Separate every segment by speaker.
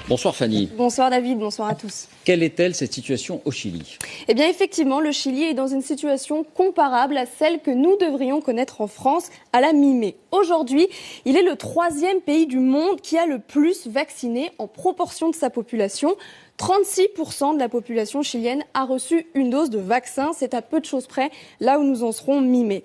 Speaker 1: Bonsoir Fanny.
Speaker 2: Bonsoir David, bonsoir à tous.
Speaker 1: Quelle est-elle cette situation au Chili?
Speaker 2: Eh bien effectivement, le Chili est dans une situation comparable à celle que nous devrions connaître en France à la mi-mai. Aujourd'hui, il est le 3e pays du monde qui a le plus vacciné en proportion de sa population. 36% de la population chilienne a reçu une dose de vaccin. C'est à peu de choses près là où nous en serons mi-mai.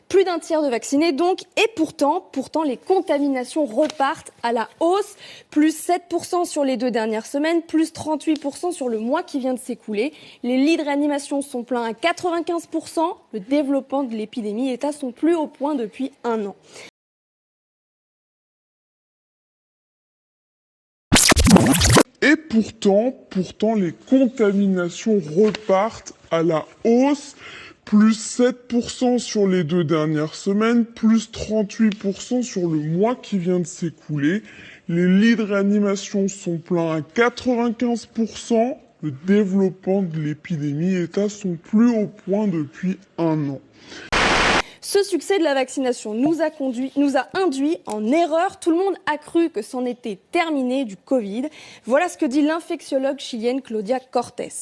Speaker 2: Plus d'un tiers de vaccinés donc, et pourtant les contaminations repartent à la hausse. Plus 7% sur les 2 dernières semaines, plus 38% sur le mois qui vient de s'écouler. Les lits de réanimation sont pleins à 95%. Le développement de l'épidémie est à son plus haut point depuis 1 an.
Speaker 3: Et pourtant, les contaminations repartent à la hausse. Plus 7% sur les 2 dernières semaines, plus 38% sur le mois qui vient de s'écouler. Les lits de réanimation sont pleins à 95%. Le développement de l'épidémie est à son plus haut point depuis 1 an.
Speaker 2: Ce succès de la vaccination nous a induit en erreur. Tout le monde a cru que c'en était terminé du Covid. Voilà ce que dit l'infectiologue chilienne Claudia Cortés.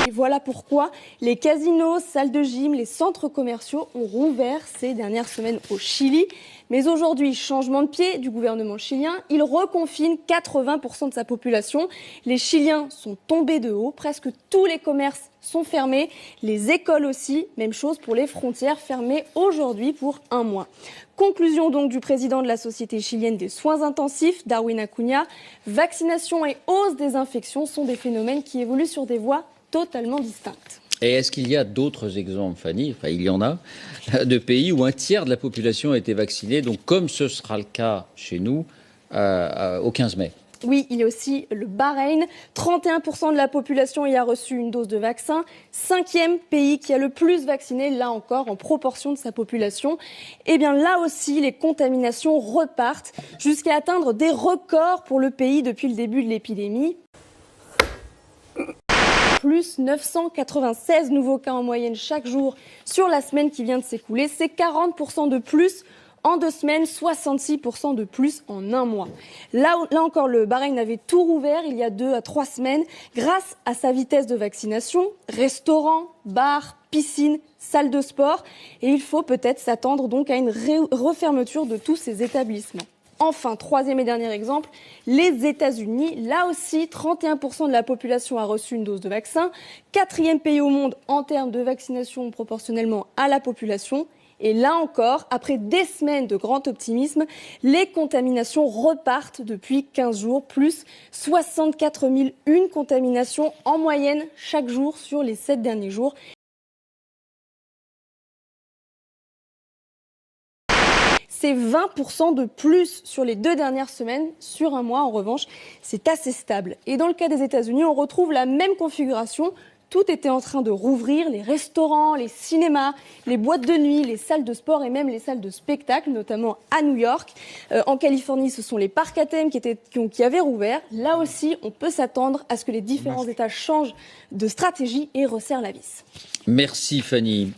Speaker 2: Et voilà pourquoi les casinos, salles de gym, les centres commerciaux ont rouvert ces dernières semaines au Chili. Mais aujourd'hui, changement de pied du gouvernement chilien, il reconfine 80% de sa population. Les Chiliens sont tombés de haut, presque tous les commerces sont fermés, les écoles aussi, même chose pour les frontières fermées aujourd'hui pour 1 mois. Conclusion donc du président de la Société chilienne des soins intensifs, Darwin Acuna, vaccination et hausse des infections sont des phénomènes qui évoluent sur des voies totalement distinctes.
Speaker 1: Et est-ce qu'il y a d'autres exemples, Fanny, enfin il y en a, de pays où un tiers de la population a été vaccinée, donc comme ce sera le cas chez nous au 15 mai?
Speaker 2: Oui, il y a aussi le Bahreïn. 31% de la population y a reçu une dose de vaccin. 5e pays qui a le plus vacciné, là encore, en proportion de sa population. Eh bien, là aussi, les contaminations repartent jusqu'à atteindre des records pour le pays depuis le début de l'épidémie. Plus 996 nouveaux cas en moyenne chaque jour sur la semaine qui vient de s'écouler. C'est 40% de plus en 2 semaines, 66% de plus en 1 mois. Là encore, le Bahreïn avait tout rouvert il y a 2 à 3 semaines grâce à sa vitesse de vaccination. Restaurants, bars, piscines, salles de sport. Et il faut peut-être s'attendre donc à une refermeture de tous ces établissements. Enfin, 3e et dernier exemple, les États-Unis. Là aussi, 31% de la population a reçu une dose de vaccin. 4e pays au monde en termes de vaccination proportionnellement à la population. Et là encore, après des semaines de grand optimisme, les contaminations repartent depuis 15 jours, plus 64 001 contaminations en moyenne chaque jour sur les 7 derniers jours. C'est 20% de plus sur les 2 dernières semaines. Sur 1 mois, en revanche, c'est assez stable. Et dans le cas des États-Unis, on retrouve la même configuration. Tout était en train de rouvrir, les restaurants, les cinémas, les boîtes de nuit, les salles de sport et même les salles de spectacle, notamment à New York. En Californie, ce sont les parcs à thème qui avaient rouvert. Là aussi, on peut s'attendre à ce que les différents États changent de stratégie et resserrent la vis.
Speaker 1: Merci Fanny.